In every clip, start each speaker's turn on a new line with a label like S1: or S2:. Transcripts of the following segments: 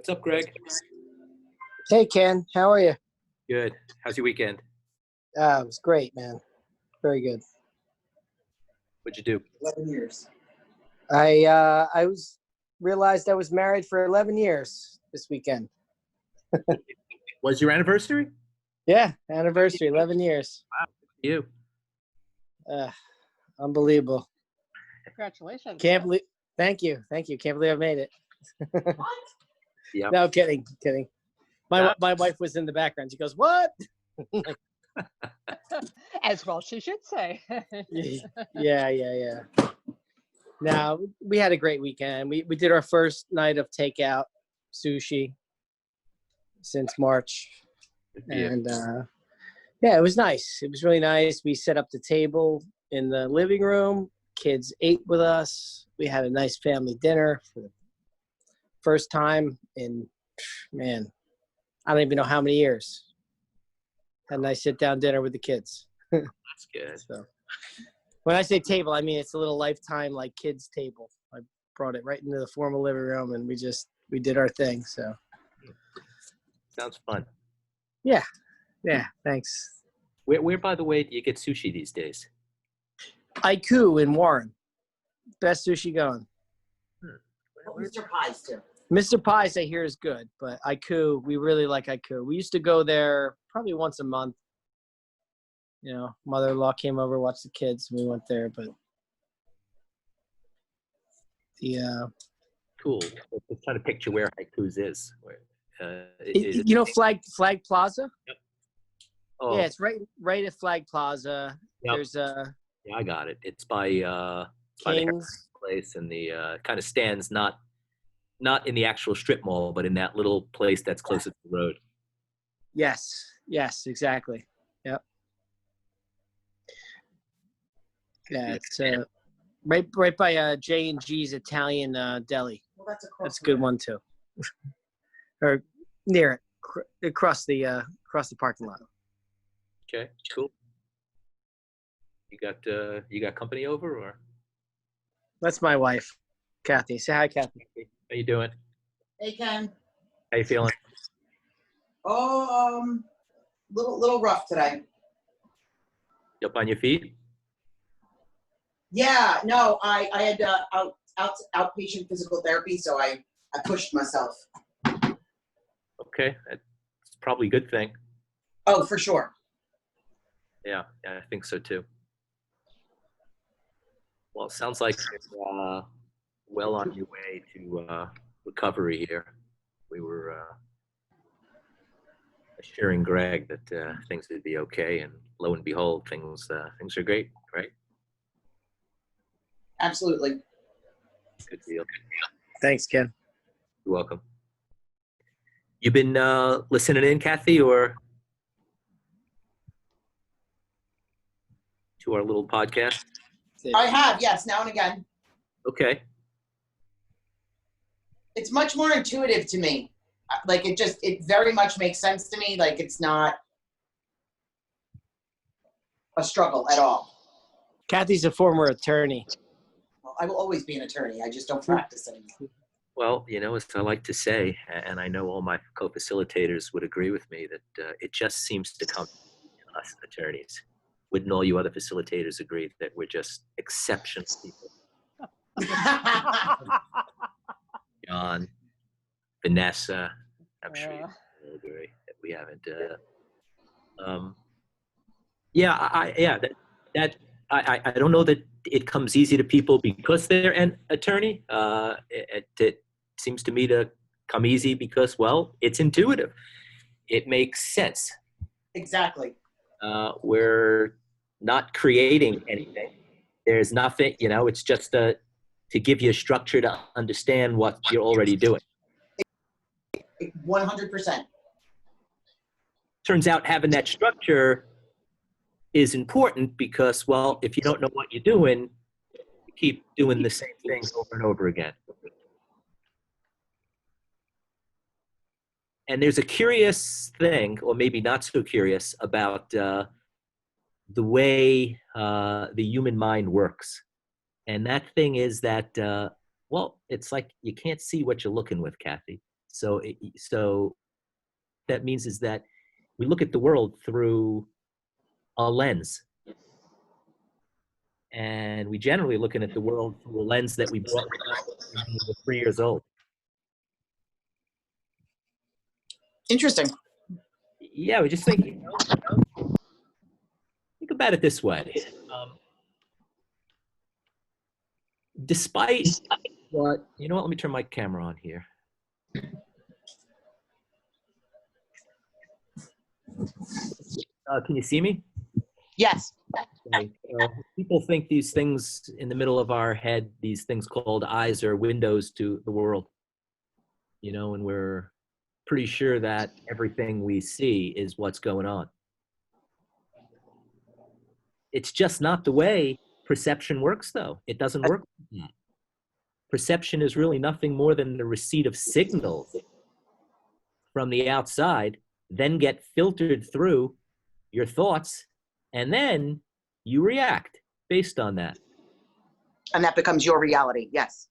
S1: What's up, Greg?
S2: Hey, Ken. How are you?
S1: Good. How's your weekend?
S2: It was great, man. Very good.
S1: What'd you do?
S3: 11 years.
S2: I realized I was married for 11 years this weekend.
S1: Was your anniversary?
S2: Yeah, anniversary, 11 years.
S1: You.
S2: Unbelievable.
S4: Congratulations.
S2: Thank you. Can't believe I made it.
S3: What?
S1: Yeah.
S2: No, kidding. My wife was in the background. She goes, "What?"
S4: As well she should say.
S2: Yeah. Now, we had a great weekend. We did our first night of takeout sushi since March. And yeah, it was nice. It was really nice. We set up the table in the living room. Kids ate with us. We had a nice family dinner for the first time in, man, I don't even know how many years. Had a nice sit-down dinner with the kids.
S1: That's good.
S2: So, when I say table, I mean it's a little Lifetime like kids table. I brought it right into the formal living room, and we did our thing. So,
S1: Sounds fun.
S2: yeah, thanks.
S1: Where, by the way, do you get sushi these days?
S2: Aiku in Warren, best sushi going.
S3: Mr. Pies, too.
S2: Mr. Pies, I hear, is good, but Aiku, we really like Aiku. We used to go there probably once a month. You know, mother-in-law came over, watched the kids, and we went there. But
S1: Cool. I'm trying to picture where Haiku's is.
S2: you know, Flag Plaza.
S1: Yep. Oh,
S2: Yeah, it's right at Flag Plaza.
S1: Yep.
S2: There's
S1: yeah, I got it. It's by the
S2: Kings.
S1: place, and the kind of stands not in the actual strip mall, but in that little place that's closer to the road.
S2: Yes, exactly. Yep. Yeah, it's right by J&G's Italian deli.
S3: Well, that's
S2: That's a good one too. Or near it, across the parking lot.
S1: Okay, cool. You got company over, or?
S2: That's my wife, Kathy. Say hi, Kathy.
S1: How you doing?
S3: Hey, Ken.
S1: How you feeling?
S3: Oh, little rough today.
S1: You up on your feet?
S3: Yeah, no, I had outpatient physical therapy, so I pushed myself.
S1: Okay, that's probably a good thing.
S3: Oh, for sure.
S1: Yeah, I think so too. Well, it sounds like you're well on your way to recovery here. We were assuring Greg that things would be okay, and lo and behold, things are great, right?
S3: Absolutely.
S1: Good deal.
S2: Thanks, Ken.
S1: You're welcome. You been listening in, Kathy, or to our little podcast?
S3: I have, yes, now and again.
S1: Okay.
S3: It's much more intuitive to me. Like, it very much makes sense to me. Like, it's not a struggle at all.
S2: Kathy's a former attorney.
S3: Well, I will always be an attorney. I just don't practice anymore.
S1: Well, you know, as I like to say, and I know all my co-facilitators would agree with me, that it just seems to come to us attorneys. Wouldn't all you other facilitators agree that we're just exceptional people? John, Vanessa, I'm sure you will agree that we haven't. I don't know that it comes easy to people because they're an attorney. It seems to me to come easy because, well, it's intuitive. It makes sense.
S3: Exactly.
S1: We're not creating anything. There's nothing, you know, it's just to give you a structure to understand what you're already doing.
S3: 100%.
S1: Turns out having that structure is important because, well, if you don't know what you're doing, you keep doing the same thing over and over again. And there's a curious thing, or maybe not so curious, about the way the human mind works. And that thing is that, well, it's like you can't see what you're looking with, Kathy. So that means is that we look at the world through a lens, and we generally looking at the world through a lens that we brought with us when we were 3 years old.
S3: Interesting.
S1: Yeah, we just think, think about it this way. Despite what, you know what, let me turn my camera on here. Can you see me?
S3: Yes.
S1: Okay. People think these things in the middle of our head, these things called eyes, are windows to the world. And we're pretty sure that everything we see is what's going on. It's just not the way perception works, though. It doesn't work like that. Perception is really nothing more than the receipt of signals from the outside, then get filtered through your thoughts, and then you react based on that.
S3: And that becomes your reality. Yes.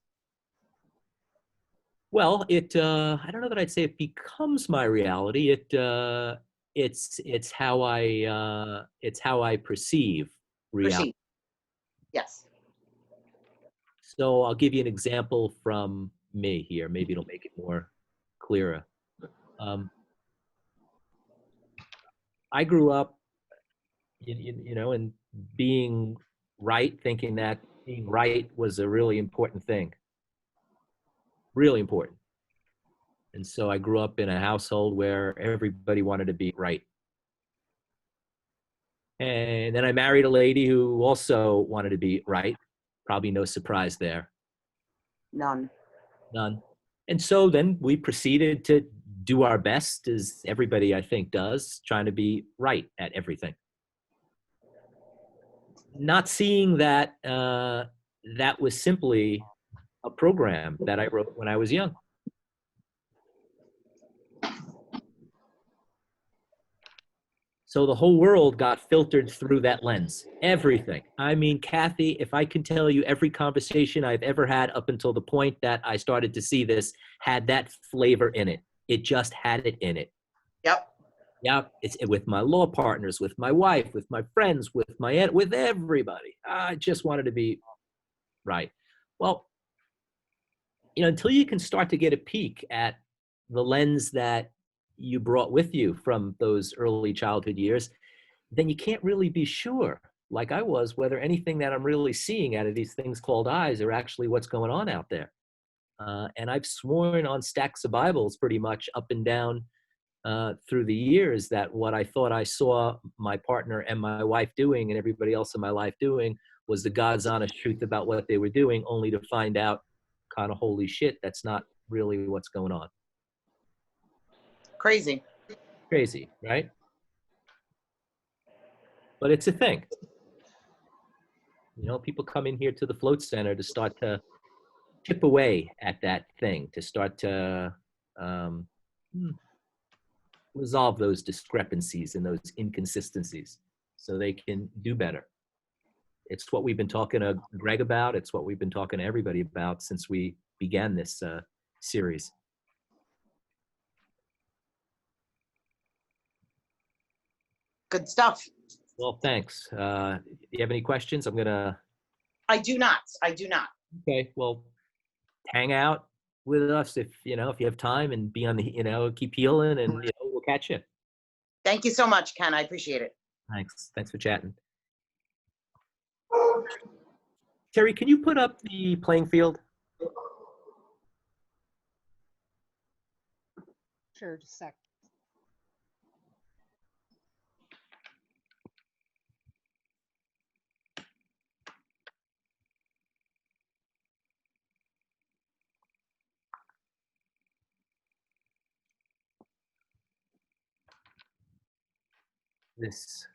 S1: Well, I don't know that I'd say it becomes my reality. It's how I perceive reality.
S3: Proceed. Yes.
S1: So I'll give you an example from me here. Maybe it'll make it more clearer. I grew up, and being right, thinking that being right was a really important thing. Really important. And so I grew up in a household where everybody wanted to be right. And then I married a lady who also wanted to be right. Probably no surprise there.
S3: None.
S1: None. And so then we proceeded to do our best, as everybody I think does, trying to be right at everything. Not seeing that that was simply a program that I wrote when I was young. So the whole world got filtered through that lens. Everything. I mean, Kathy, if I can tell you every conversation I've ever had up until the point that I started to see this had that flavor in it. It just had it in it.
S3: Yep.
S1: Yeah, it's with my law partners, with my wife, with my friends, with my aunt, with everybody. I just wanted to be right. Well, until you can start to get a peek at the lens that you brought with you from those early childhood years, then you can't really be sure, like I was, whether anything that I'm really seeing out of these things called eyes are actually what's going on out there. And I've sworn on stacks of Bibles pretty much up and down through the years that what I thought I saw my partner and my wife doing and everybody else in my life doing was the God's honest truth about what they were doing, only to find out kind of, holy shit, that's not really what's going on.
S3: Crazy.
S1: Crazy, right? But it's a thing. People come in here to the float center to start to chip away at that thing, to start to resolve those discrepancies and those inconsistencies so they can do better. It's what we've been talking to Greg about. It's what we've been talking to everybody about since we began this series.
S3: Good stuff.
S1: Well, thanks. Do you have any questions?
S3: I do not.
S1: Okay, well, hang out with us if you have time, and be on the, keep healing, and we'll catch you.
S3: Thank you so much, Ken. I appreciate it.
S1: Thanks for chatting. Terry, can you put up the playing field?
S4: Sure, just a sec.
S1: This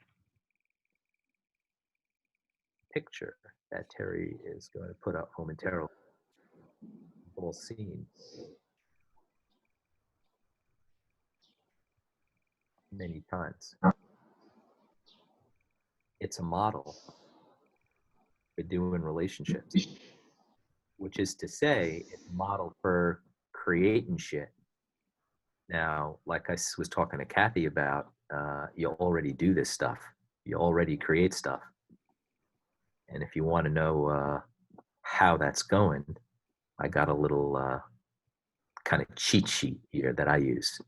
S1: picture that Terry is going to put up momentarily, whole scene, many times. It's a model for doing relationships, which is to say, it's a model for creating shit. Now, like was talking to Kathy about, you already do this stuff. You already create stuff. And if you want to know how that's going, I got a little kind of cheat sheet here that I use.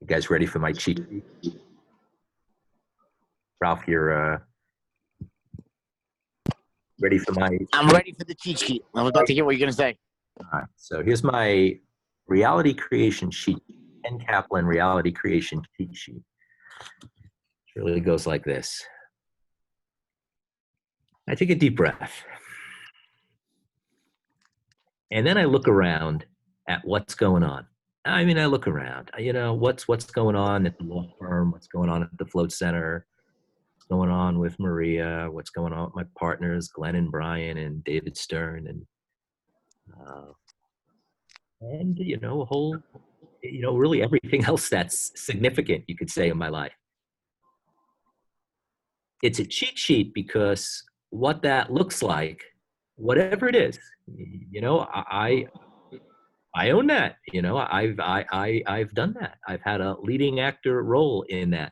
S1: You guys ready for my cheat sheet? Ralph, you're ready for my...
S5: I'm ready for the cheat sheet. I'm about to hear what you're going to say.
S1: All right, so here's my reality creation sheet. Ken Kaplan reality creation cheat sheet. It really goes like this. I take a deep breath. And then I look around at what's going on. I mean, I look around, what's going on at the law firm, what's going on at the float center, what's going on with Maria, what's going on with my partners, Glenn and Brian and David Stern, and a whole, really everything else that's significant, you could say, in my life. It's a cheat sheet because what that looks like, whatever it is, I own that. I've done that. I've had a leading actor role in that,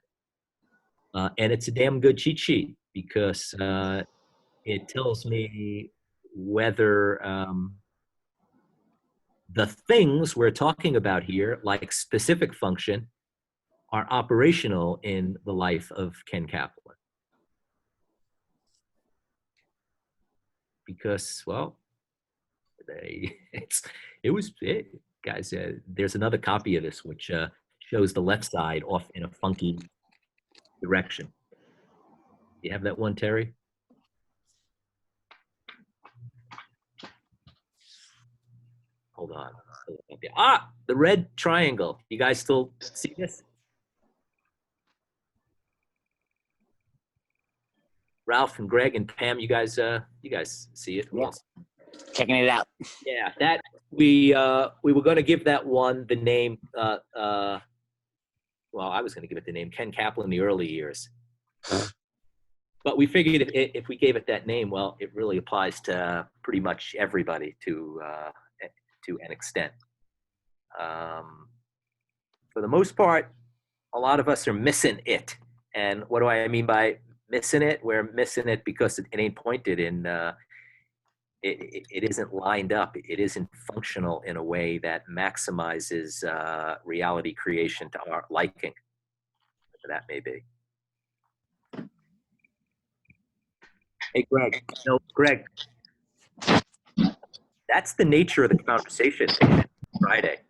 S1: and it's a damn good cheat sheet because it tells me whether the things we're talking about here, like specific function, are operational in the life of Ken Kaplan. Because, well, guys, there's another copy of this which shows the left side off in a funky direction. You have that one, Terry? Hold on. The red triangle. You guys still see this? Ralph and Greg and Pam, you guys see it?
S5: Yeah. Checking it out.
S1: Yeah, that we were going to give that one the name. Well, I was going to give it the name Ken Kaplan in the early years, but we figured if we gave it that name, well, it really applies to pretty much everybody to an extent. For the most part, a lot of us are missing it. And what do I mean by missing it? We're missing it because it ain't pointed in. It isn't lined up. It isn't functional in a way that maximizes reality creation to our liking, whatever that may be. Hey, Greg. No, Greg. That's the nature of the conversation Friday.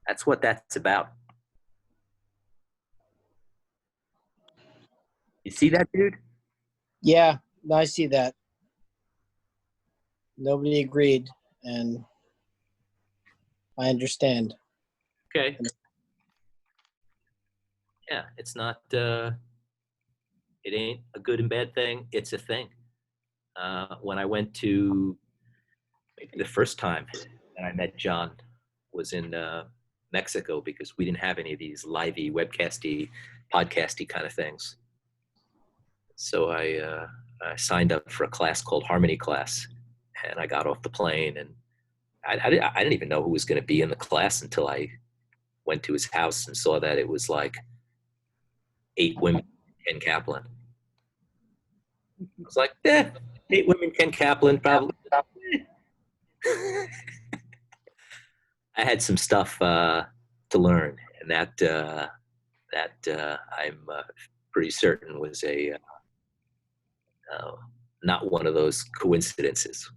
S1: That's what that's about. You see that, dude?
S2: Yeah, no, I see that. Nobody agreed, and I understand.
S1: Okay. Yeah, it's not, it ain't a good and bad thing. It's a thing. When I went to, maybe the first time that I met John was in Mexico, because we didn't have any of these livey, webcasty, podcasty kind of things. So I signed up for a class called Harmony Class, and I got off the plane, and I didn't even know who was going to be in the class until I went to his house and saw that it was like 8 women, Ken Kaplan. I was like, 8 women, Ken Kaplan, probably. I had some stuff to learn, and that I'm pretty certain was not one of those coincidences.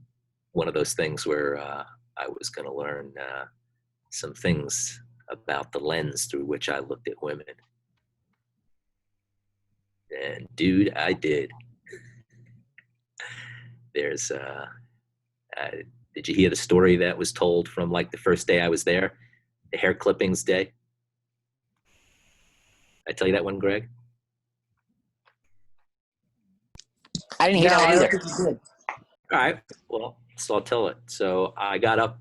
S1: One of those things where I was going to learn some things about the lens through which I looked at women. And dude, I did. There's, did you hear the story that was told from like the first day I was there? The hair clippings day? I tell you that one, Greg?
S5: I didn't hear that one
S2: I
S5: either.
S2: don't think you did.
S1: All right. Well, so I'll tell it. So I got up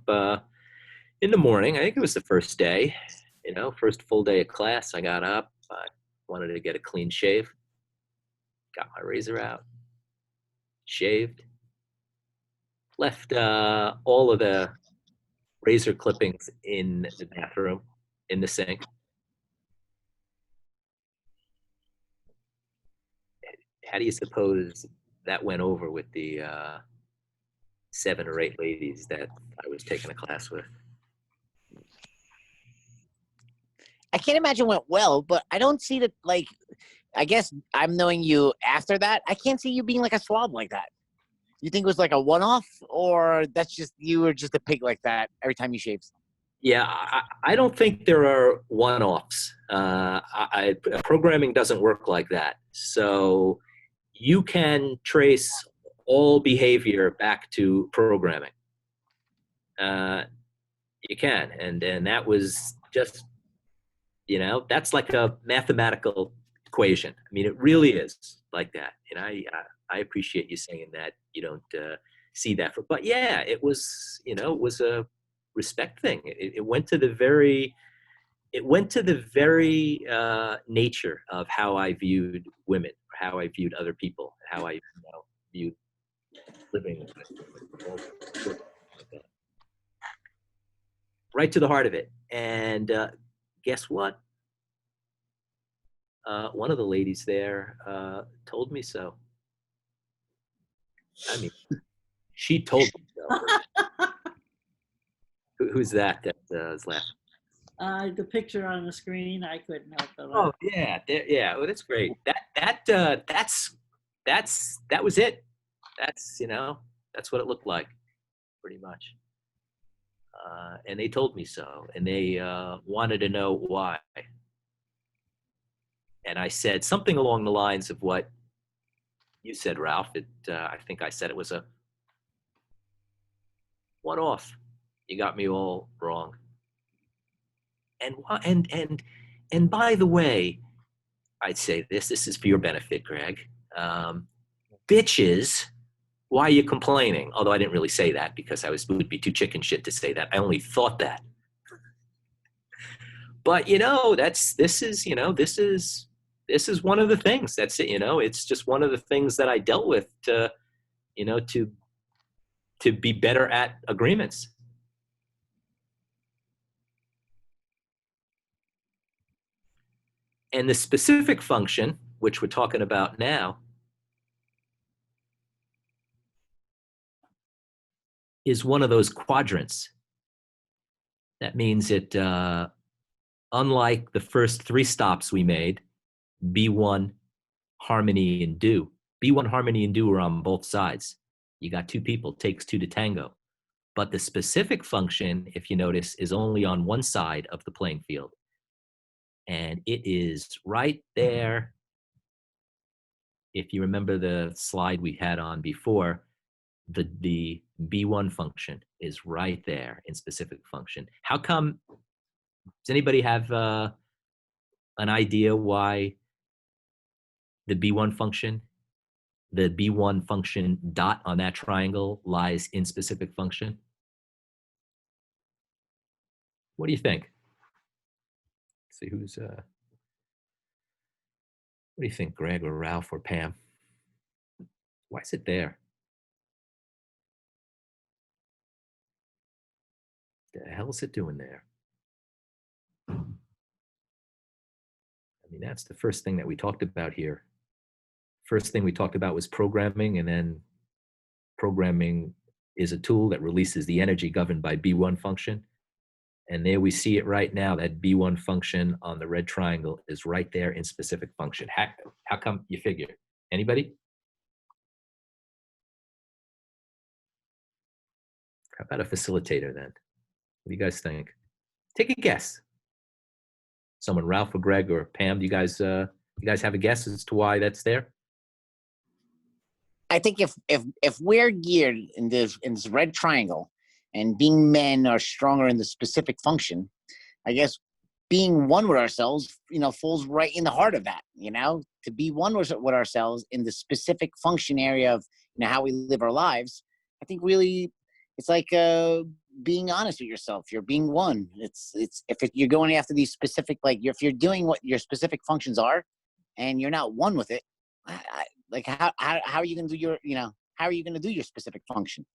S1: in the morning. I think it was the first day, first full day of class. I got up. I wanted to get a clean shave. Got my razor out. Shaved. Left all of the razor clippings in the bathroom, in the sink. How do you suppose that went over with the 7 or 8 ladies that I was taking a class with?
S5: I can't imagine it went well, but I don't see that, like, I guess I'm knowing you after that. I can't see you being like a slob like that. You think it was like a one-off, or that's just, you were just a pig like that every time you shaved?
S1: Yeah, I don't think there are one-offs. Programming doesn't work like that. So you can trace all behavior back to programming. You can, and that was just, that's like a mathematical equation. I mean, it really is like that. And I appreciate you saying that you don't see that. But yeah, it was, it was a respect thing. It went to the very, nature of how I viewed women, how I viewed other people, how I viewed living. Right to the heart of it. And guess what? One of the ladies there told me so. I mean, she told me so. Who's that is laughing?
S6: The picture on the screen, I couldn't help but
S1: Oh
S6: laugh.
S1: yeah, yeah. Well, that's great. That was it. That's what it looked like, pretty much. And they told me so, and they wanted to know why. And I said something along the lines of what you said, Ralph. I think I said it was a one-off. You got me all wrong. And by the way, I'd say this is for your benefit, Greg. Bitches, why are you complaining? Although I didn't really say that because would be too chicken shit to say that. I only thought that. But this is one of the things. That's it. It's just one of the things that I dealt with to be better at agreements. And the specific function, which we're talking about now, is one of those quadrants. That means that unlike the first 3 stops we made, B1, harmony, and do. B1, harmony, and do are on both sides. You got 2 people, takes 2 to tango. But the specific function, if you notice, is only on one side of the playing field. And it is right there. If you remember the slide we had on before, the B1 function is right there in specific function. How come? Does anybody have an idea why the B1 function dot on that triangle lies in specific function? What do you think? Let's see who's what do you think, Greg or Ralph or Pam? Why is it there? The hell is it doing there? I mean, that's the first thing that we talked about here. First thing we talked about was programming, and then programming is a tool that releases the energy governed by B1 function. And there we see it right now, that B1 function on the red triangle is right there in specific function. How come you figure? Anybody? How about a facilitator then? What do you guys think? Take a guess. Someone, Ralph or Greg or Pam, do you guys have a guess as to why that's there?
S5: I think if we're geared in this red triangle, and being men are stronger in the specific function, I guess being one with ourselves, falls right in the heart of that. To be one with ourselves in the specific function area of how we live our lives. I think really, it's like being honest with yourself. You're being one. You're going after these specific, if you're doing what your specific functions are, and you're not one with it, how are you going to do your how are you going to do your specific function?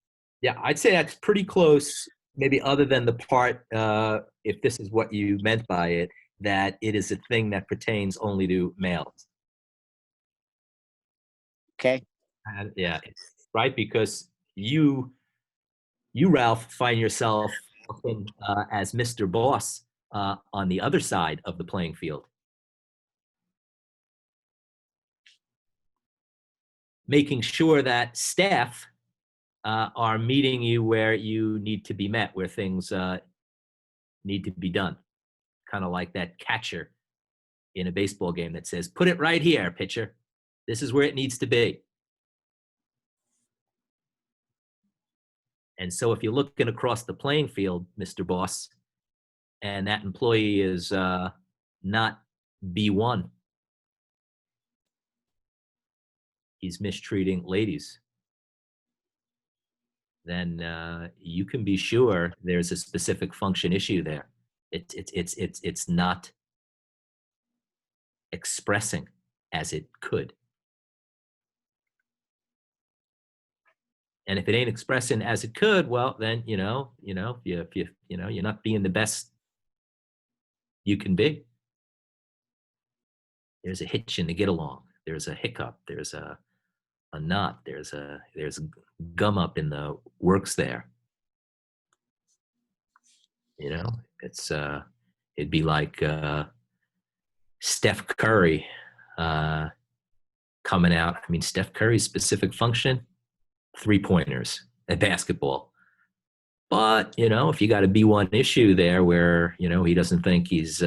S1: Yeah, I'd say that's pretty close maybe other than the part, if this is what you meant by it, that it is a thing that pertains only to males.
S5: Okay.
S1: Yeah, right. Because you Ralph find yourself often, as Mr. Boss, on the other side of the playing field, making sure that staff are meeting you where you need to be met, where things need to be done. Kind of like that catcher in a baseball game that says, "Put it right here, pitcher. This is where it needs to be." And so if you're looking across the playing field, Mr. Boss, and that employee is not B1, he's mistreating ladies, then you can be sure there's a specific function issue there. It's not expressing as it could. And if it ain't expressing as it could, well, then you're not being the best you can be. There's a hitch in the get along. There's a hiccup. There's a knot. There's gum up in the works there. It'd be like Steph Curry coming out. I mean, Steph Curry's specific function, 3-pointers at basketball. But, if you got a B1 issue there where, he doesn't think he's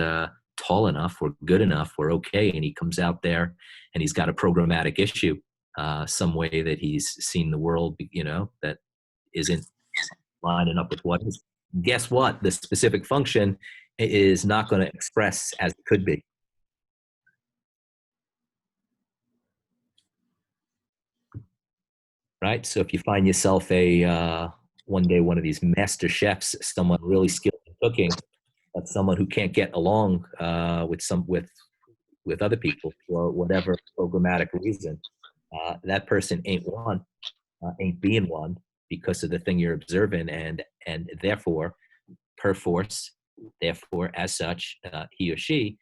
S1: tall enough or good enough or okay, and he comes out there and he's got a programmatic issue, some way that he's seen the world, that isn't lining up with what is. Guess what? The specific function is not going to express as it could be. Right? So if you find yourself one day one of these master chefs, someone really skilled in cooking, but someone who can't get along with other people for whatever programmatic reason, that person ain't being one because of the thing you're observing, and therefore, per force, therefore, as such, he or she,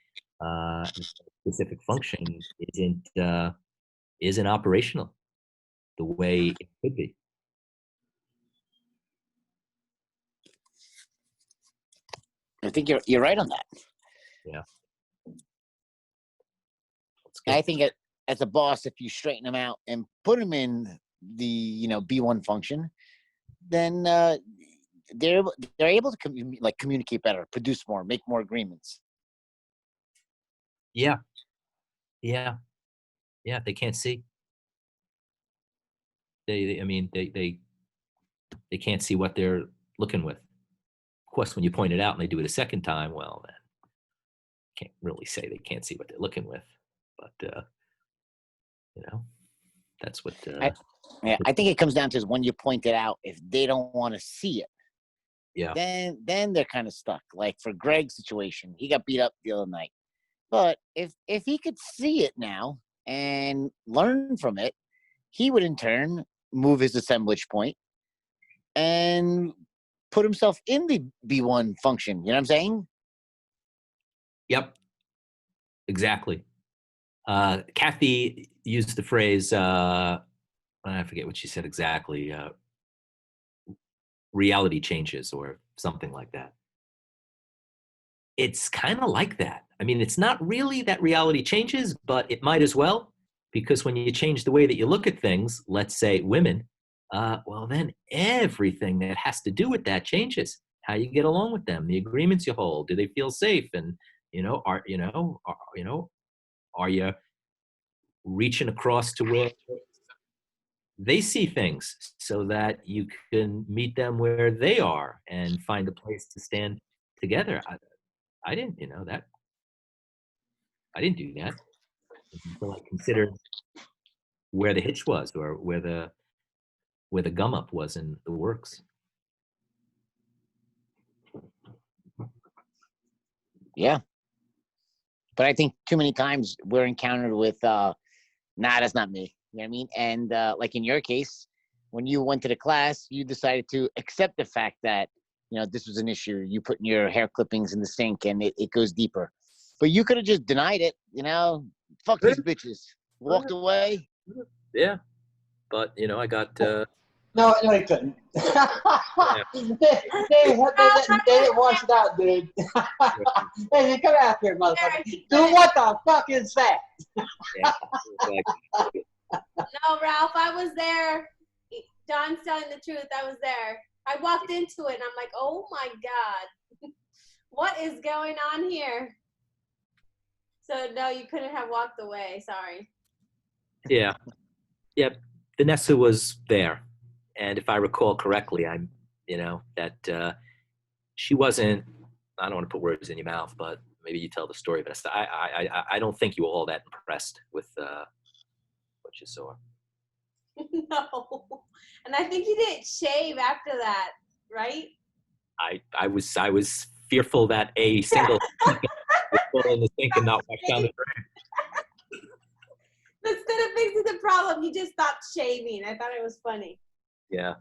S1: specific function isn't operational the way it could be.
S5: I think you're right on that.
S1: Yeah.
S5: I think as a boss, if you straighten them out and put them in the B1 function, then they're able to communicate better, produce more, make more agreements.
S1: Yeah. They can't see. They can't see what they're looking with. Of course, when you point it out and they do it a second time, well, then can't really say they can't see what they're looking with. But that's what.
S5: I think it comes down to is when you point it out. If they don't want to see it,
S1: yeah,
S5: then they're kind of stuck. Like for Greg's situation, he got beat up the other night. But if he could see it now and learn from it, he would in turn move his assemblage point and put himself in the B1 function. You know what I'm saying?
S1: Yep. Exactly. Kathy used the phrase, I forget what she said exactly, reality changes or something like that. It's kind of like that. I mean, it's not really that reality changes, but it might as well, because when you change the way that you look at things, let's say women, well, then everything that has to do with that changes. How you get along with them, the agreements you hold, do they feel safe, and are you reaching across to where they see things so that you can meet them where they are and find a place to stand together. I didn't, that. I didn't do that until I considered where the hitch was, or where the gum up was in the works.
S5: Yeah. But I think too many times we're encountered with, nah, that's not me. You know what I mean? And like in your case, when you went to the class, you decided to accept the fact that you know, this was an issue. You putting your hair clippings in the sink and it goes deeper. But you could have just denied it, you know, fuck these bitches. Walked away.
S1: Yeah, but you know, I got
S7: No, he couldn't. They didn't wash it out, dude. Hey, you come out here, motherfucker. Dude, what the fuck is that?
S1: yeah, like,
S8: No, Ralph, I was there. John's telling the truth. I was there. I walked into it and I'm like, oh my God, what is going on here? So no, you couldn't have walked away. Sorry.
S1: yeah, yeah. Vanessa was there, and if I recall correctly, you know, that she wasn't. I don't want to put words in your mouth, but maybe you tell the story, Vanessa. I don't think you were all that impressed with what you saw.
S8: No. And I think you didn't shave after that, right?
S1: I was fearful that a single would fall in the sink and not wash down the drain.
S8: Instead of fixing the problem, you just stopped shaving. I thought it was funny.
S1: Yeah.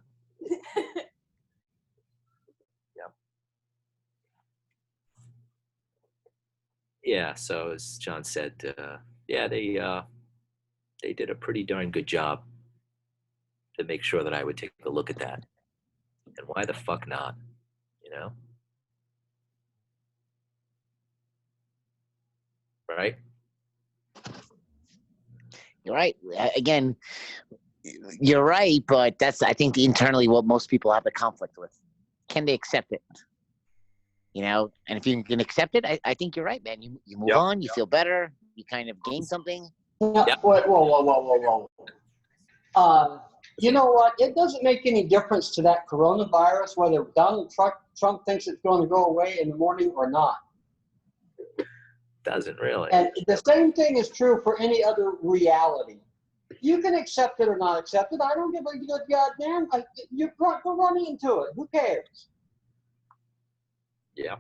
S1: Yeah. Yeah. So as John said, yeah, they did a pretty darn good job to make sure that I would take a look at that. And why the fuck not? You know? Right?
S5: You're right. Again, you're right, but that's, I think, internally what most people have the conflict with. Can they accept it? You know, and if you can accept it, I think you're right, man. You move
S1: Yep.
S5: on, you feel better, you kind of gain something.
S7: No,
S1: Yep.
S7: whoa. You know what? It doesn't make any difference to that coronavirus whether Donald Trump thinks it's going to go away in the morning or not.
S1: Doesn't really.
S7: And the same thing is true for any other reality. You can accept it or not accept it. I don't give a good goddamn. You go run into it. Who cares?
S1: Yeah.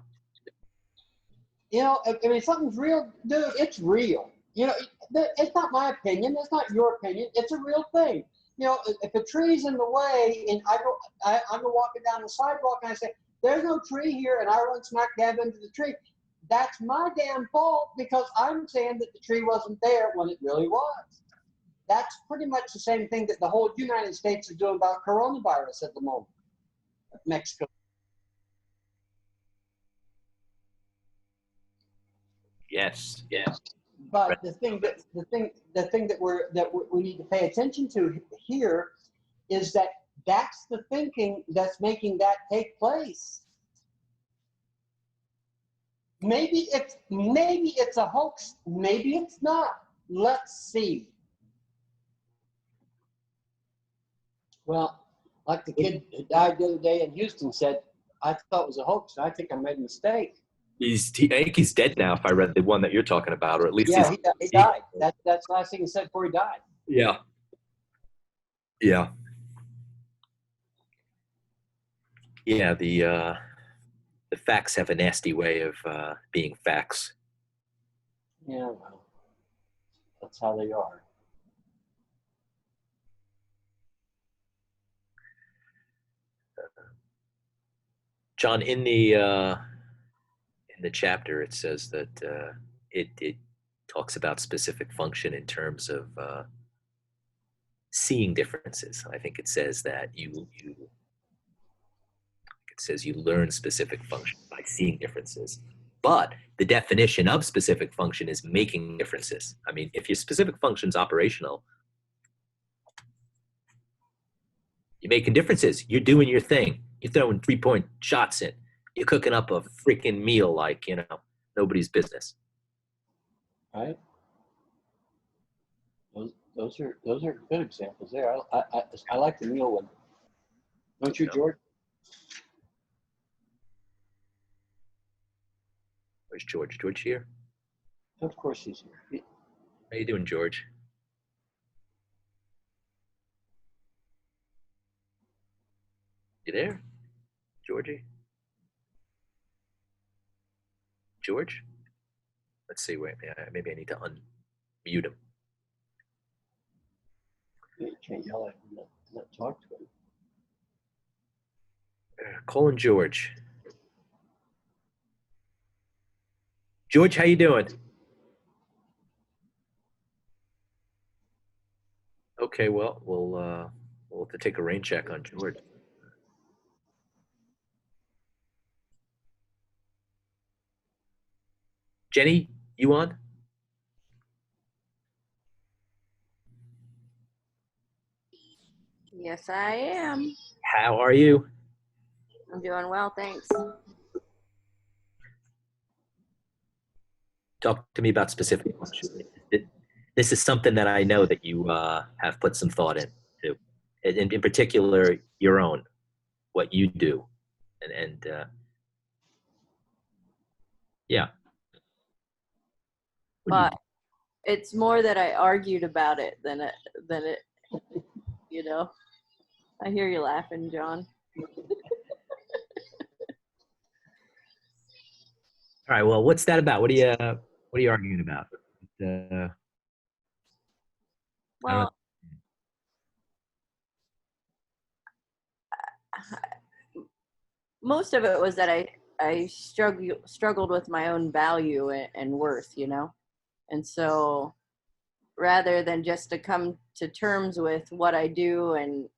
S7: You know, I mean, something's real, dude. It's real. You know, it's not my opinion. It's not your opinion. It's a real thing. You know, if a tree's in the way, and I'm walking down the sidewalk, and I say, "There's no tree here," and I run smack dab into the tree. That's my damn fault because I'm saying that the tree wasn't there when it really was. That's pretty much the same thing that the whole United States is doing about coronavirus at the moment. Mexico.
S1: Yes. Yes.
S7: But the thing that we need to pay attention to here is that that's the thinking that's making that take place. Maybe it's a hoax. Maybe it's not. Let's see. Well, like the kid who died the other day in Houston said, I thought it was a hoax. I think I made a mistake.
S1: I think he's dead now. If I read the one that you're talking about, or at least
S7: Yeah, he died. That's the last thing he said before he died.
S1: Yeah. Yeah. Yeah. The facts have a nasty way of being facts.
S7: Yeah, well, that's how they are.
S1: John, in the chapter, it says that it talks about specific function in terms of seeing differences. I think it says that it says you learn specific function by seeing differences. But the definition of specific function is making differences. I mean, if your specific function's operational, you're making differences. You're doing your thing. You're throwing 3-point shots in. You're cooking up a freaking meal like, you know, nobody's business.
S7: Right. Those are good examples there. I like the meal one. Don't you, George?
S1: Where's George? George here?
S7: Of course he's here.
S1: How you doing, George? You there? Georgie? George? Let's see, wait, maybe I need to unmute him.
S7: You can't yell at him, not talk to him.
S1: Cole and George. George, how you doing? Okay, well, we'll have to take a rain check on George. Jenny, you on?
S9: Yes, I am.
S1: How are you?
S9: I'm doing well, thanks.
S1: Talk to me about specific functions. This is something that I know that you have put some thought into. In particular, your own, what you do. And yeah. What do you
S9: But it's more that I argued about it than it, you know. I hear you laughing, John.
S1: All right. Well, what's that about? What are you arguing about? I don't know.
S9: Well, most of it was that I struggled with my own value and worth, you know. And so rather than just to come to terms with what I do and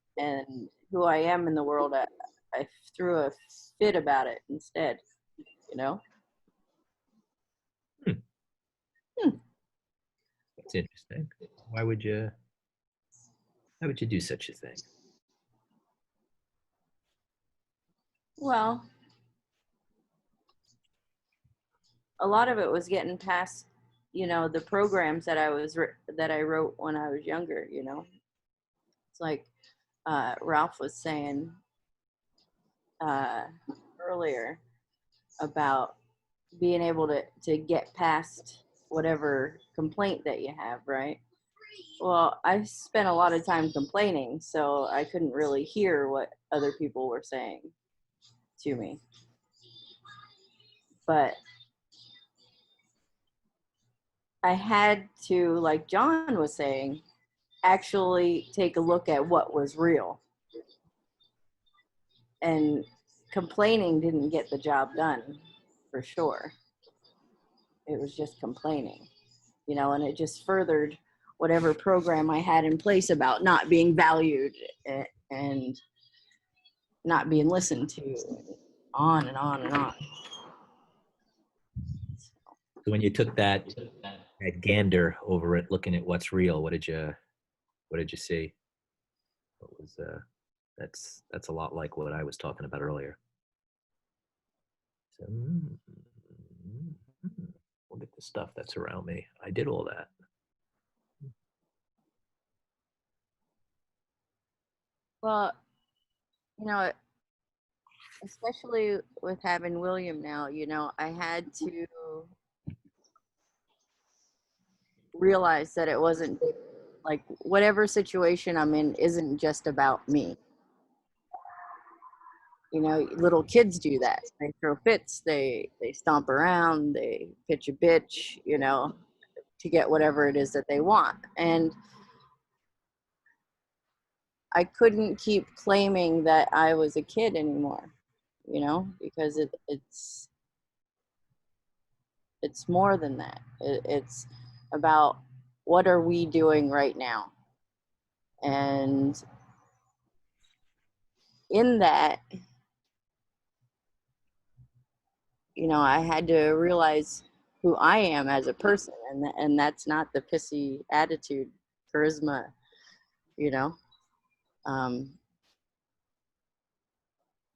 S9: who I am in the world, I threw a fit about it instead, you know.
S1: That's interesting. Why would you do such a thing?
S9: Well, a lot of it was getting past, you know, the programs that that I wrote when I was younger, you know. It's like Ralph was saying earlier about being able to get past whatever complaint that you have, right? Well, I spent a lot of time complaining, so I couldn't really hear what other people were saying to me. But I had to, like John was saying, actually take a look at what was real. And complaining didn't get the job done, for sure. It was just complaining, you know, and it just furthered whatever program I had in place about not being valued and not being listened to, on and on and on.
S1: So when you took that gander over it, looking at what's real, what did you see? What was that's a lot like what I was talking about earlier. So, look at the stuff that's around me. I did all that.
S9: Well, you know, especially with having William now, you know, I had to realize that it wasn't like whatever situation I'm in isn't just about me. You know, little kids do that. They throw fits, they stomp around, they pitch a bitch, you know, to get whatever it is that they want. And I couldn't keep claiming that I was a kid anymore, you know, because it's more than that. It's about what are we doing right now? And in that, you know, I had to realize who I am as a person, and that's not the pissy attitude, charisma, you know.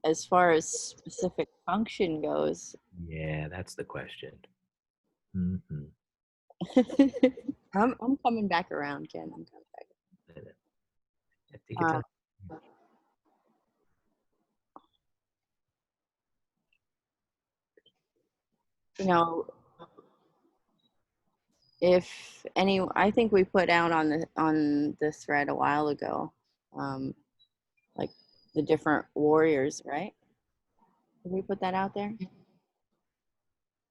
S9: As far as specific function goes,
S1: Yeah, that's the question. Mm-hmm.
S9: I'm coming back around, Ken. I'm coming back.
S1: Take your time.
S9: You know, if any, I think we put out on the thread a while ago, like the different warriors, right? Did we put that out there?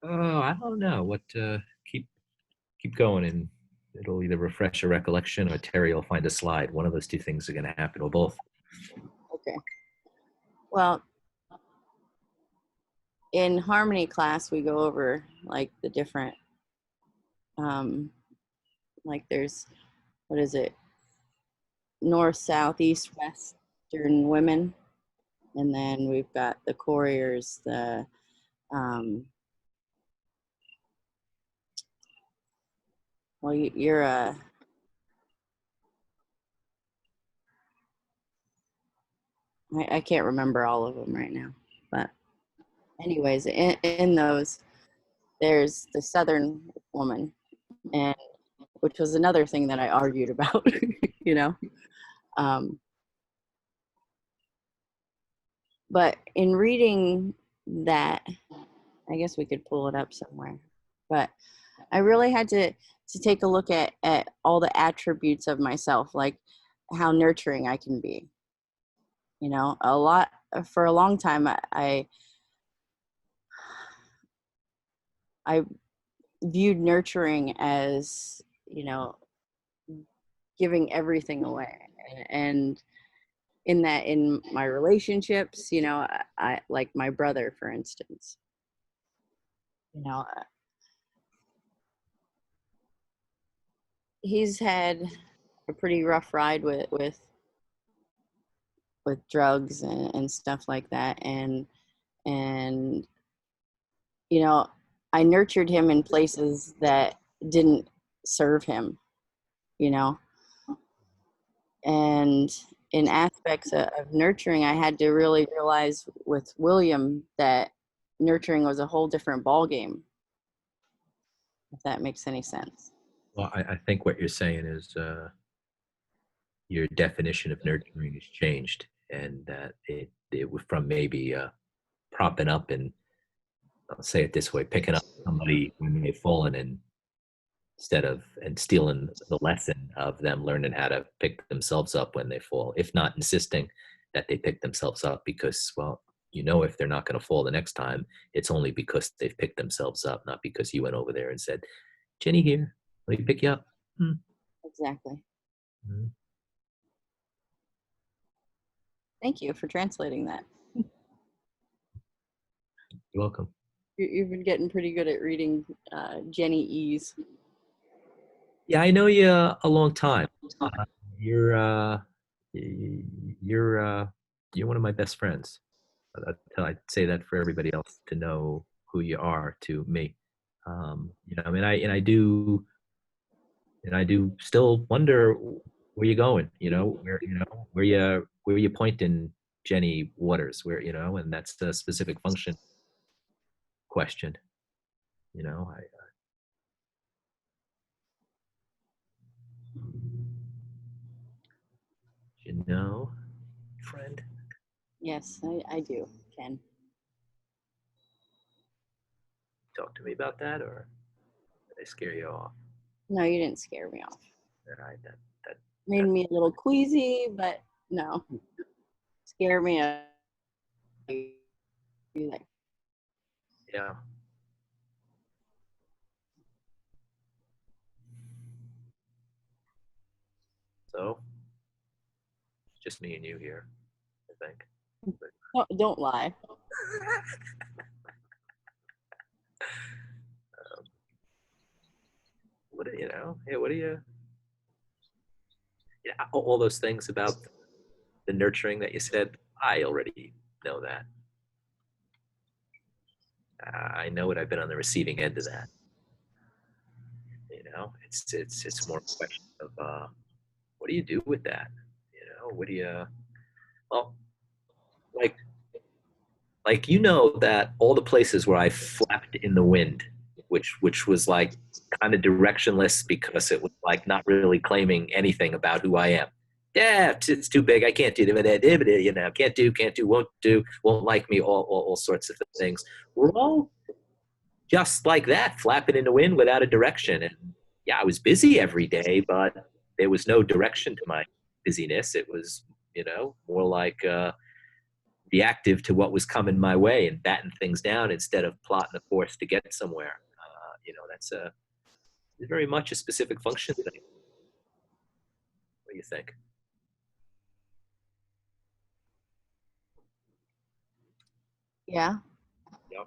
S1: Oh, I don't know. What keep going, and it'll either refresh a recollection or Terry will find a slide. One of those two things are going to happen, or both.
S9: Okay. Well, in harmony class, we go over like the different, like there's, what is it? North, south, east, western women. And then we've got the couriers, the, well, you're a, I can't remember all of them right now, but anyways, in those, there's the Southern woman, and which was another thing that I argued about, you know. But in reading that, I guess we could pull it up somewhere, but I really had to take a look at all the attributes of myself, like how nurturing I can be. You know, for a long time, I viewed nurturing as, you know, giving everything away. And in my relationships, you know, I like my brother, for instance, you know, he's had a pretty rough ride with drugs and stuff like that. And you know, I nurtured him in places that didn't serve him, you know. And in aspects of nurturing, I had to really realize with William that nurturing was a whole different ballgame, if that makes any sense.
S1: Well, I think what you're saying is your definition of nurturing has changed, and that it was from maybe propping up and, I'll say it this way, picking up somebody when they've fallen, and stealing the lesson of them learning how to pick themselves up when they fall, if not insisting that they pick themselves up, because, well, you know, if they're not going to fall the next time, it's only because they've picked themselves up, not because you went over there and said, Jenny here, let me pick you up.
S9: Exactly.
S1: Mhm.
S9: Thank you for translating that.
S1: You're welcome.
S9: You've been getting pretty good at reading Jenny E's.
S1: Yeah, I know you a long time. You're you're one of my best friends. I'd say that for everybody else to know who you are to me. You know, I mean, I do still wonder where you're going. You know, where you pointing, Jenny Waters. Where, you know, and that's the specific function question. You know, you know, friend.
S9: Yes, I do, Ken.
S1: Talk to me about that, or did I scare you off?
S9: No, you didn't scare me off.
S1: All right, that
S9: Made me a little queasy, but no. Scare me up.
S1: yeah. So, it's just me and you here, I think.
S9: No, don't lie.
S1: What do you know? Yeah, what do you? Yeah, all those things about the nurturing that you said, I already know that. I know it. I've been on the receiving end of that. You know, it's more a question of what do you do with that? You know, what do you? Well, like you know that all the places where I flapped in the wind, which was like kind of directionless, because it was like not really claiming anything about who I am. Yeah, it's too big. I can't do it. You know, can't do, won't like me. All sorts of things. We're all just like that, flapping in the wind without a direction. And yeah, I was busy every day, but there was no direction to my busyness. It was, you know, more like reactive to what was coming my way and batting things down instead of plotting a course to get somewhere. You know, that's very much a specific function thing. What do you think?
S9: Yeah.
S1: Yep.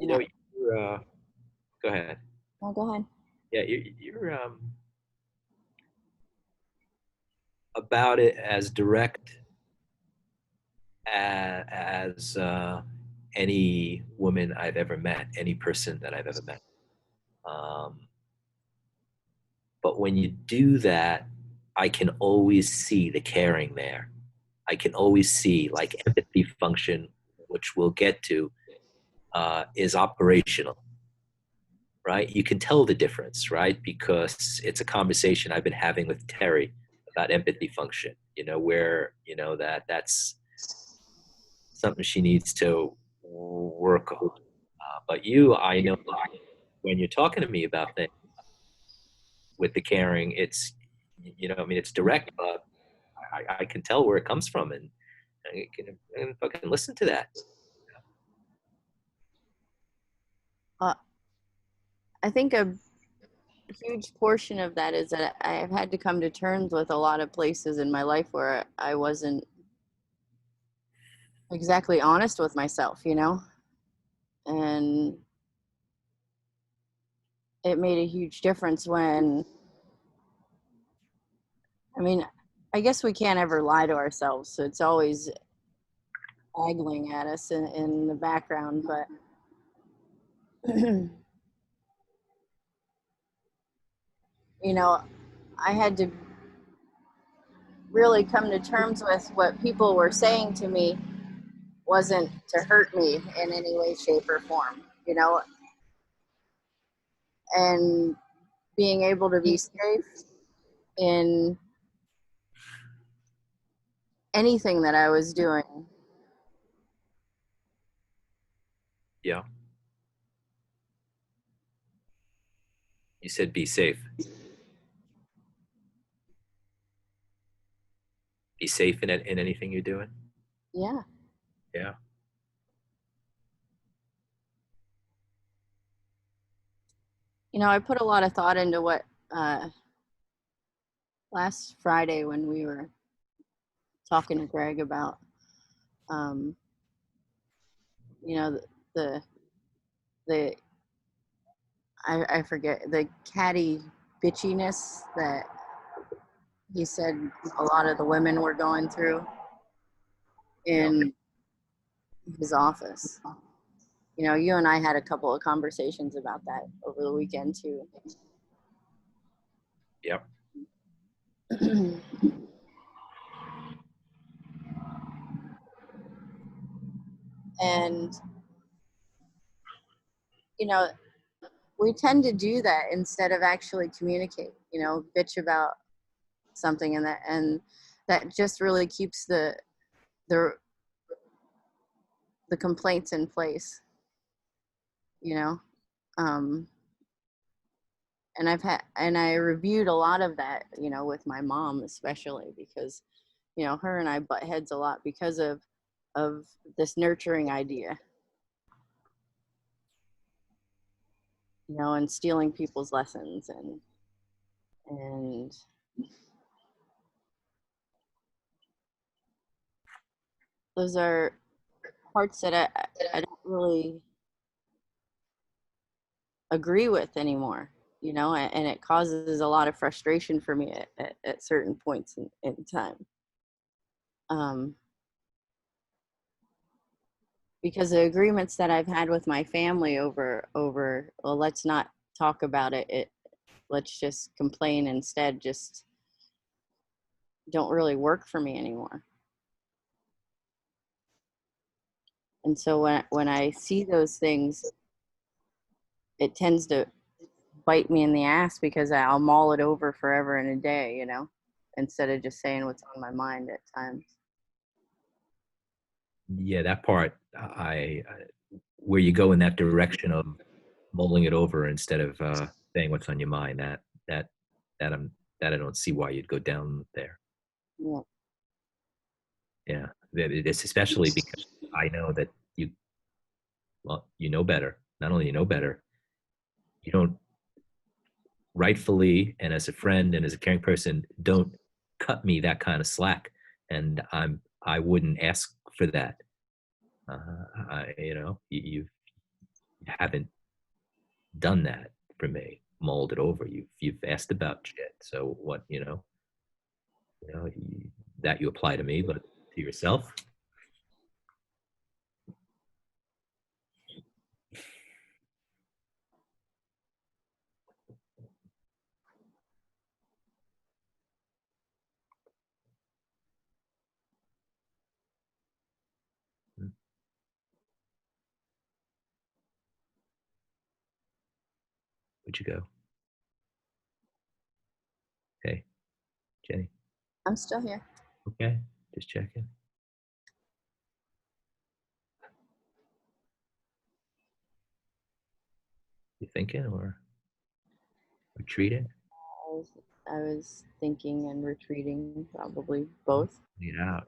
S1: You know, you're, go ahead.
S9: Oh, go ahead.
S1: Yeah, you're about it as direct as any woman I've ever met, any person that I've ever met. But when you do that, I can always see the caring there. I can always see like empathy function, which we'll get to, is operational, right? You can tell the difference, right? Because it's a conversation I've been having with Terry about empathy function, where, that's something she needs to work on. But I know when you're talking to me about things with the caring, it's, it's direct, but I can tell where it comes from, and I can fucking listen to that.
S9: I think a huge portion of that is that I've had to come to terms with a lot of places in my life where I wasn't exactly honest with myself, and it made a huge difference when, I mean, I guess we can't ever lie to ourselves, so it's always haggling at us in the background, but I had to really come to terms with what people were saying to me wasn't to hurt me in any way, shape, or form, and being able to be safe in anything that I was doing.
S1: Yeah. You said be safe. Be safe in anything you're doing.
S9: Yeah.
S1: Yeah.
S9: I put a lot of thought into what last Friday when we were talking to Greg about, the I forget, the catty bitchiness that he said a lot of the women were going through in his office. You and I had a couple of conversations about that over the weekend too.
S1: Yep.
S9: And we tend to do that instead of actually communicate, bitch about something, and that just really keeps the complaints in place, and I reviewed a lot of that, with my mom, especially because, her and I butt heads a lot because of this nurturing idea, and stealing people's lessons, and those are parts that I don't really agree with anymore, and it causes a lot of frustration for me at certain points in time. Because the agreements that I've had with my family over, well, let's not talk about it, let's just complain instead, just don't really work for me anymore. And so when I see those things, it tends to bite me in the ass because I'll mull it over forever and a day, instead of just saying what's on my mind at times.
S1: Yeah, that part, where you go in that direction of mulling it over instead of saying what's on your mind, that I don't see why you'd go down there.
S9: Yeah.
S1: Yeah, it's especially because I know that you know better. Not only you know better, you don't rightfully, and as a friend and as a caring person, don't cut me that kind of slack, and I wouldn't ask for that. You've you haven't done that for me, molded over. You've asked about shit. So what, that you apply to me, but to yourself. Where'd you go? Hey, Jenny.
S9: I'm still here.
S1: Okay, just checking. You thinking or retreating?
S9: I was thinking and retreating, probably both.
S1: Get out.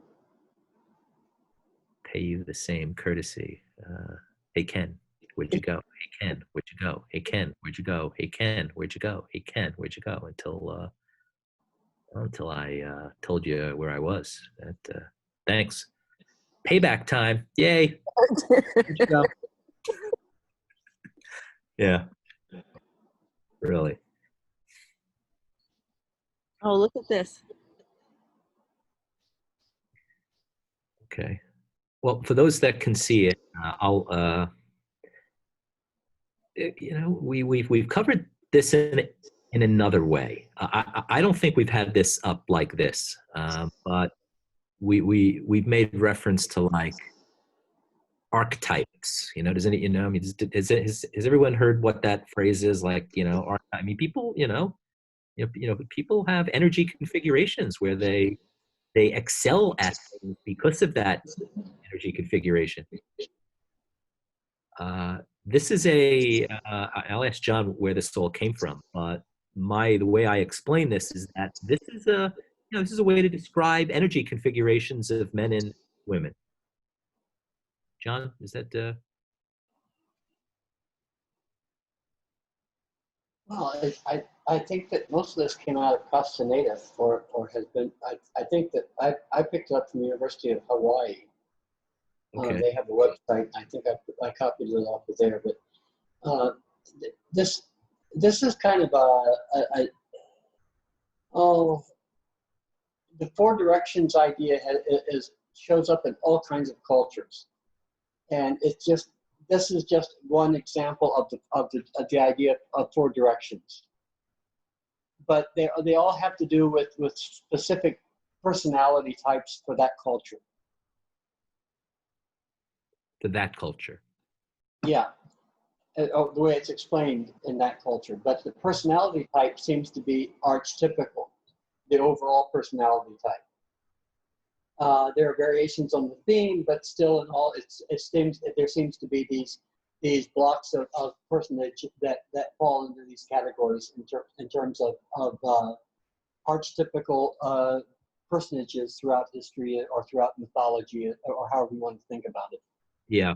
S1: Pay you the same courtesy. Hey Ken, where'd you go? Hey Ken, where'd you go? Hey Ken, where'd you go? Hey Ken, where'd you go? Hey Ken, where'd you go? Until I told you where I was. Thanks. Payback time. Yay.
S2: Where'd you go?
S1: Yeah. Really.
S9: Oh, look at this.
S1: Okay. Well, for those that can see it, we've covered this in another way. I don't think we've had this up like this, but we've made reference to like archetypes. Does any I mean, has everyone heard what that phrase is? Like, I mean, people, people have energy configurations where they excel at things because of that energy configuration. This is I'll ask John where this all came from, but the way I explain this is that this is a way to describe energy configurations of men and women. John, is that?
S7: Well, I think that most of this came out of Castaneda or has been, I think that I picked it up from the University of Hawaii.
S1: Okay.
S7: They have a website. I think I copied it off of there, but this is kind of the four directions idea shows up in all kinds of cultures, and this is just one example of the idea of four directions. But they all have to do with specific personality types for that culture.
S1: To that culture.
S7: Yeah, the way it's explained in that culture. But the personality type seems to be archetypical, the overall personality type. There are variations on the theme, but still in all, there seems to be these blocks of personage that fall into these categories in terms of archetypical personages throughout history or throughout mythology or however you want to think about it.
S1: Yeah,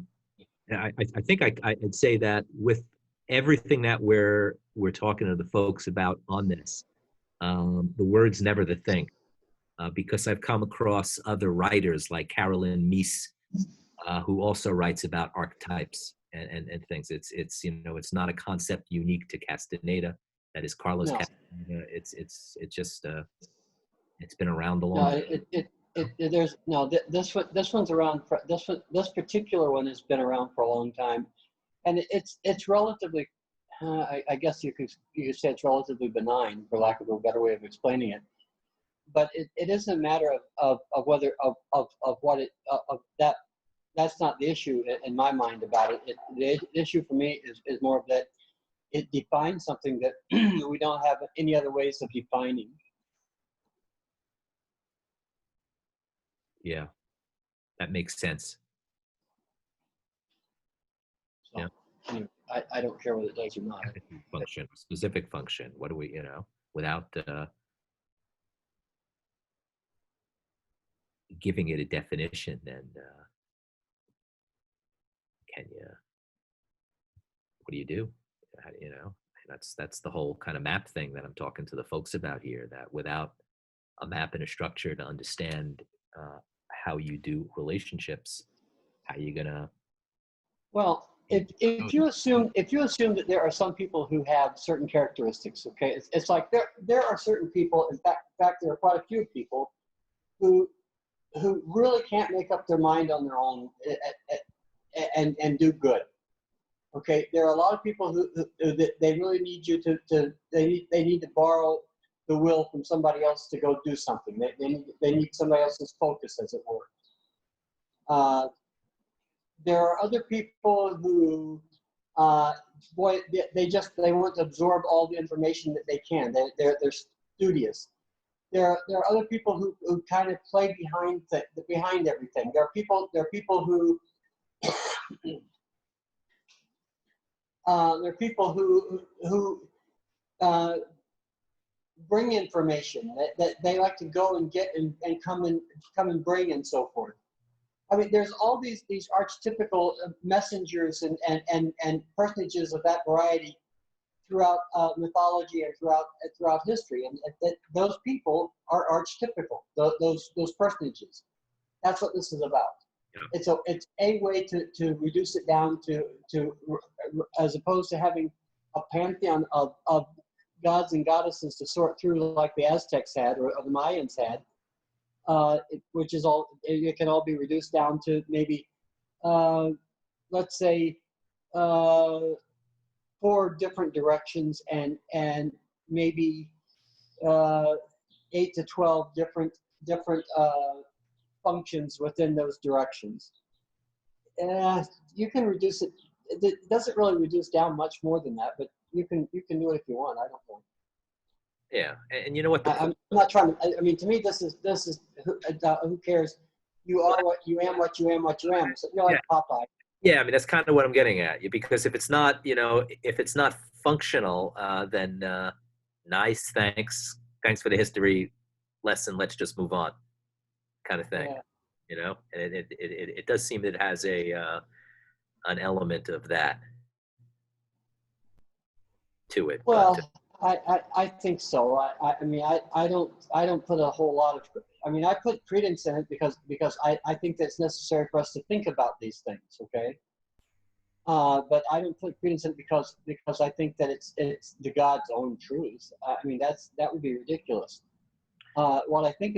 S1: I think I'd say that with everything that we're talking to the folks about on this, the word's never the thing, because I've come across other writers like Carolyn Meese, who also writes about archetypes and things. It's not a concept unique to Castaneda. That is Carlos Castaneda. It's just it's been around a long time.
S7: This one's around. This particular one has been around for a long time, and it's relatively. I guess you could say it's relatively benign, for lack of a better way of explaining it. But it isn't a matter of whether of what it of that. That's not the issue in my mind about it. The issue for me is more of that it defines something that we don't have any other ways of defining.
S1: Yeah, that makes sense.
S7: So,
S1: Yeah.
S7: anyway, I don't care whether it does or not.
S1: Function, specific function. What do we, without giving it a definition, then what do you do? That's the whole kind of map thing that I'm talking to the folks about here, that without a map and a structure to understand how you do relationships, how you gonna
S7: well if you assume that there are some people who have certain characteristics, okay, it's like there are certain people. In fact, there are quite a few people who really can't make up their mind on their own and do good. Okay, there are a lot of people who they really need you to they need to borrow the will from somebody else to go do something. They need somebody else's focus, as it were. There are other people who, boy, they want to absorb all the information that they can. They're studious. There are other people who kind of play behind everything. There are people who bring information that they like to go and get and come and bring and so forth. I mean, there's all these archetypical messengers and personages of that variety throughout mythology and throughout history, and those people are archetypical. Those personages. That's what this is about. It's a way to reduce it down to as opposed to having a pantheon of gods and goddesses to sort through like the Aztecs had or the Mayans had, which is all. It can all be reduced down to maybe, let's say, 4 different directions and maybe 8 to 12 different functions within those directions. You can reduce it. It doesn't really reduce down much more than that, but you can do it if you want. I don't know.
S1: Yeah, and you know what?
S7: I'm not trying to. I mean, to me, this is who cares? You are what you am. What you am. What you am. So you're like Popeye.
S1: Yeah, I mean that's kind of what I'm getting at. Because if it's not, if it's not functional, then nice, thanks for the history lesson. Let's just move on, kind of thing. Yeah. And it does seem that it has an element of that to it.
S7: Well, I think so. I mean, I don't put a whole lot of. I mean, I put credence in it because I think that's necessary for us to think about these things. Okay. But I don't put credence in it because I think that it's the God's own truth. I mean, that would be ridiculous. How I think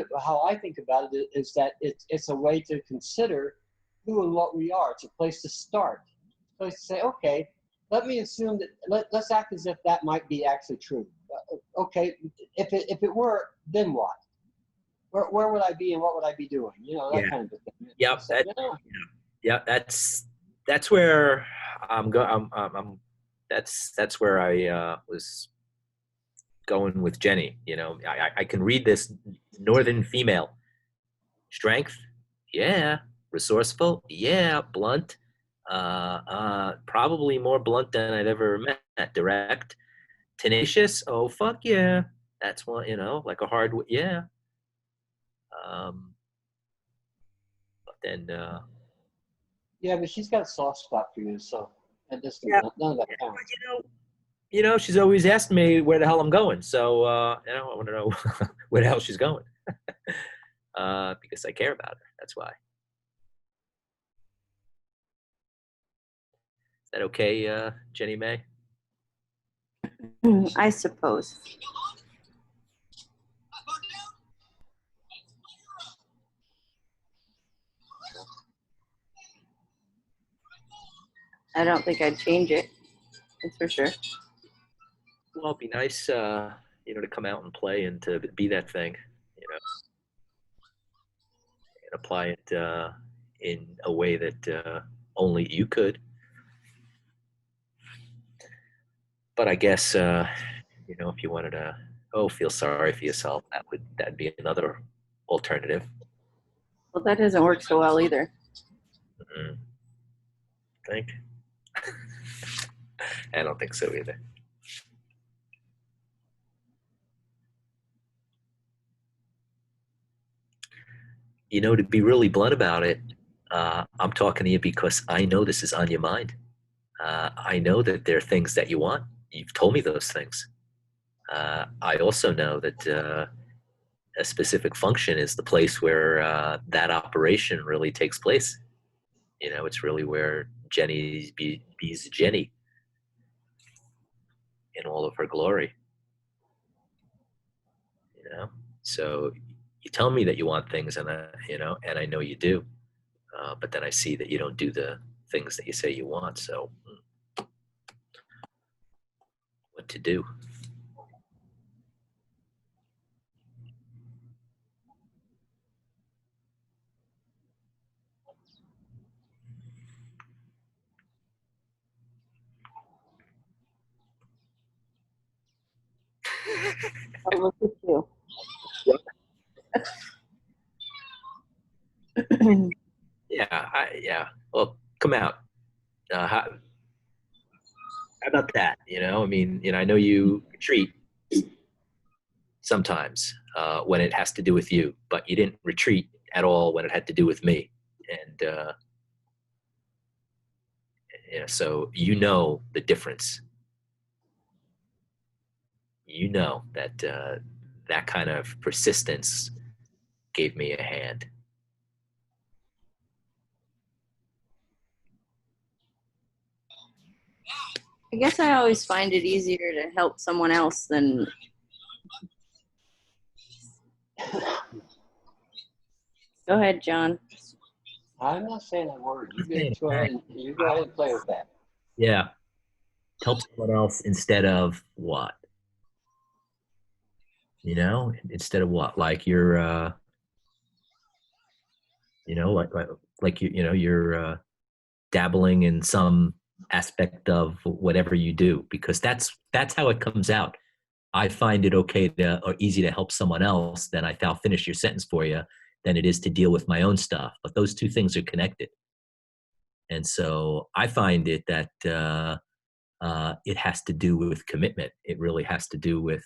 S7: about it is that it's a way to consider who and what we are. It's a place to start. It's a place to say, okay, let me assume that let's act as if that might be actually true. Okay, if it were, then what? Where would I be and what would I be doing? That kind of thing.
S1: Yep. Yeah, that's where I'm going. That's where I was going with Jenny. I can read this northern female. Strength, yeah. Resourceful, yeah. Blunt, probably more blunt than I'd ever met. Direct, tenacious, oh fuck yeah. That's one, like a hard, yeah. But then
S7: yeah, but she's got a soft spot for you, so that just none of that counts.
S1: She's always asked me where the hell I'm going, so I want to know where the hell she's going, because I care about her. That's why. Is that okay, Jenny May?
S9: I suppose. I don't think I'd change it. That's for sure.
S1: Well, it'd be nice, to come out and play and to be that thing, and apply it in a way that only you could. But I guess, if you wanted to, feel sorry for yourself, that'd be another alternative.
S9: Well, that doesn't work so well either.
S1: Mm-hmm. Think? I don't think so either. To be really blunt about it, I'm talking to you because I know this is on your mind. I know that there are things that you want. You've told me those things. I also know that a specific function is the place where that operation really takes place. It's really where Jenny's be's Jenny in all of her glory. You know, so you tell me that you want things, and I know you do, but then I see that you don't do the things that you say you want. So, what to do?
S9: Oh, look at you.
S1: Yeah. Well, come out. How about that? I mean, I know you retreat sometimes when it has to do with you, but you didn't retreat at all when it had to do with me. And so the difference. That that kind of persistence gave me a hand.
S9: I guess I always find it easier to help someone else than. Go ahead, John.
S7: I'm not saying a word. You go ahead and play with that.
S1: Yeah. Help someone else instead of what? Instead of what? Like you're, you're dabbling in some aspect of whatever you do, because that's how it comes out. I find it okay or easy to help someone else, then I'll finish your sentence for you, than it is to deal with my own stuff. But those two things are connected. And so I find it that it has to do with commitment. It really has to do with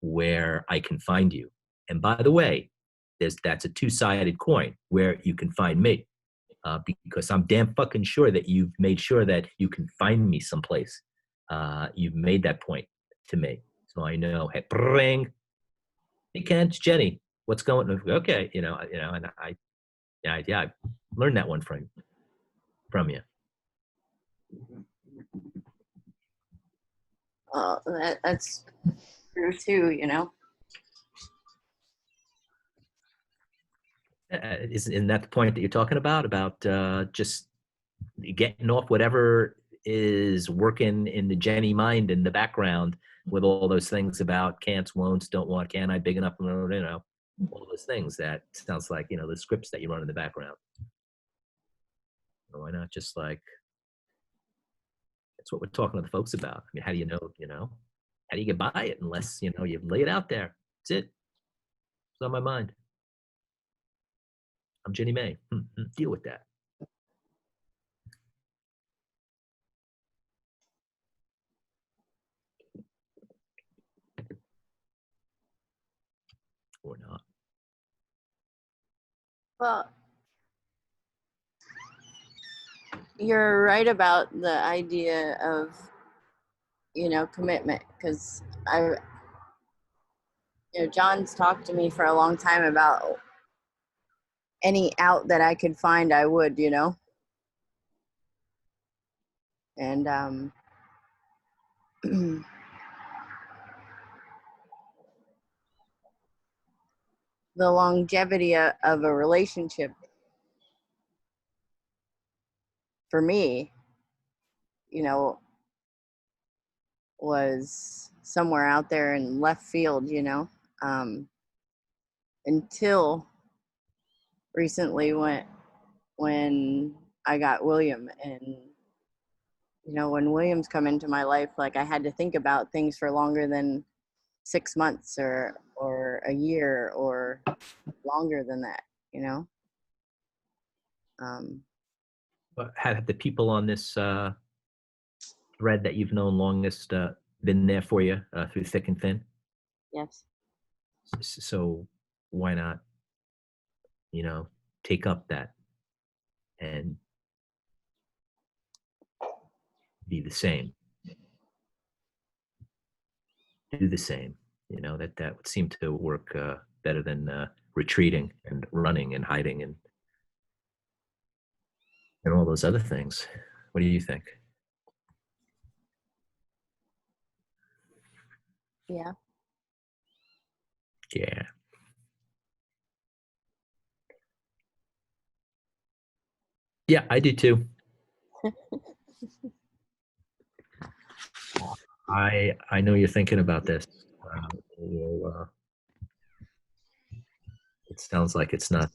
S1: where I can find you. And by the way, that's a two-sided coin, where you can find me. Because I'm damn fucking sure that you've made sure that you can find me someplace. You've made that point to me. So I know, hey, bring. Hey, Ken, it's Jenny. What's going on? Okay, and I learned that one from you.
S9: That's true too,
S1: Isn't that the point that you're talking about just getting off whatever is working in the Jenny mind in the background, with all those things about can'ts, won'ts, don't want, can I, big enough, all those things that sounds like, the scripts that you run in the background. Why not just like, that's what we're talking to the folks about. I mean, how do you know, how do you get by it unless, you lay it out there? That's it. It's on my mind. I'm Jenny May. Deal with that. Or not.
S9: Well, you're right about the idea of, commitment, because John's talked to me for a long time about any out that I could find, I would, and the longevity of a relationship for me, was somewhere out there in left field, until recently when I got William. And when William's come into my life, like, I had to think about things for longer than 6 months or a year or longer than that,
S1: But have the people on this thread that you've known longest been there for you through thick and thin?
S9: Yes.
S1: So why not, take up that and be the same? Do the same. That would seem to work better than retreating and running and hiding. And and all those other things. What do you think?
S9: Yeah.
S1: Yeah. Yeah, I do too. I know you're thinking about this. It sounds like it's not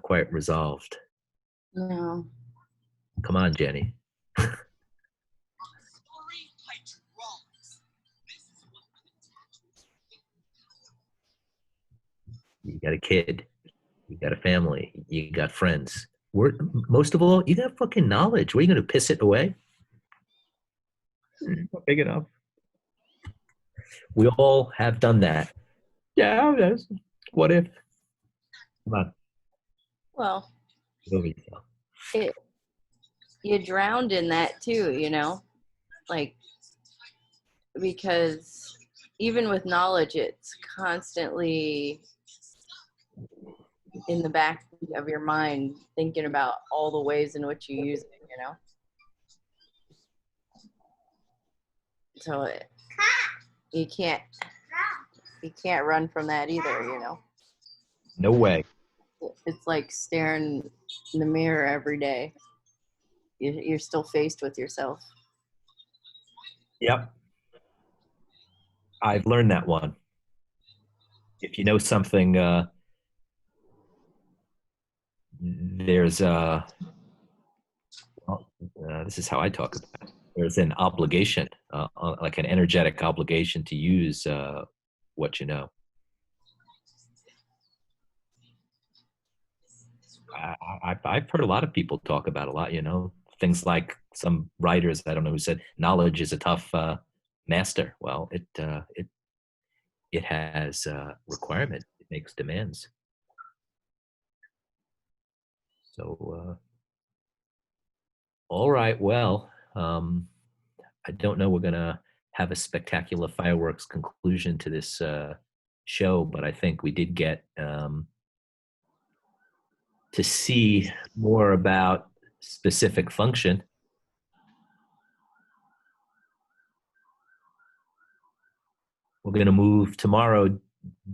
S1: quite resolved.
S9: No.
S1: Come on, Jenny. You got a kid. You got a family. You got friends. Most of all, you got fucking knowledge. What are you going to piss it away? Not big enough. We all have done that. Yeah, that's, what if? Come on.
S9: Well,
S1: Get over yourself.
S9: you drowned in that too, like, because even with knowledge, it's constantly in the back of your mind thinking about all the ways in which you use it. So you can't run from that either.
S1: No way.
S9: It's like staring in the mirror every day. You're still faced with yourself.
S1: Yep. I've learned that one. If you know something, there's this is how I talk about it. There's an obligation, like an energetic obligation to use what you know. I've heard a lot of people talk about a lot, things like some writers, I don't know who said, knowledge is a tough master. Well, it has requirement. It makes demands. So, all right. Well, I don't know. We're gonna have a spectacular fireworks conclusion to this show, but I think we did get to see more about specific function. We're going to move tomorrow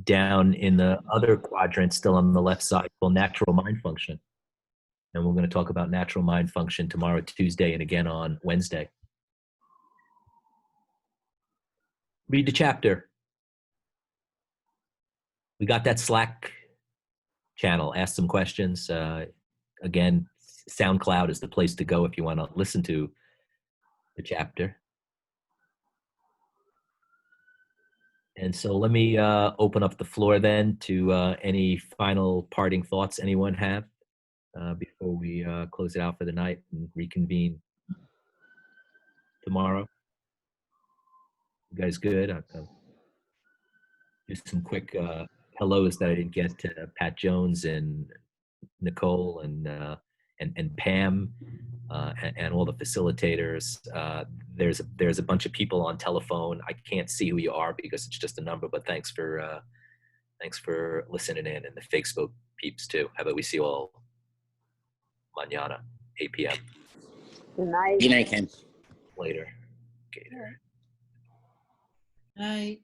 S1: down in the other quadrant, still on the left side, called natural mind function. And we're going to talk about natural mind function tomorrow, Tuesday, and again on Wednesday. Read the chapter. We got that Slack channel. Ask some questions. Again, SoundCloud is the place to go if you want to listen to the chapter. And so let me open up the floor then to any final parting thoughts anyone have before we close it out for the night and reconvene tomorrow. You guys good? I'll do some quick hellos that I didn't get to Pat Jones and Nicole and Pam and all the facilitators. There's a bunch of people on telephone. I can't see who you are because it's just a number, but thanks for listening in, and the Facebook peeps too. How about we see you all mañana, 8 p.m.
S9: Good night.
S5: Good night, Ken.
S1: later. Gator.
S6: Right.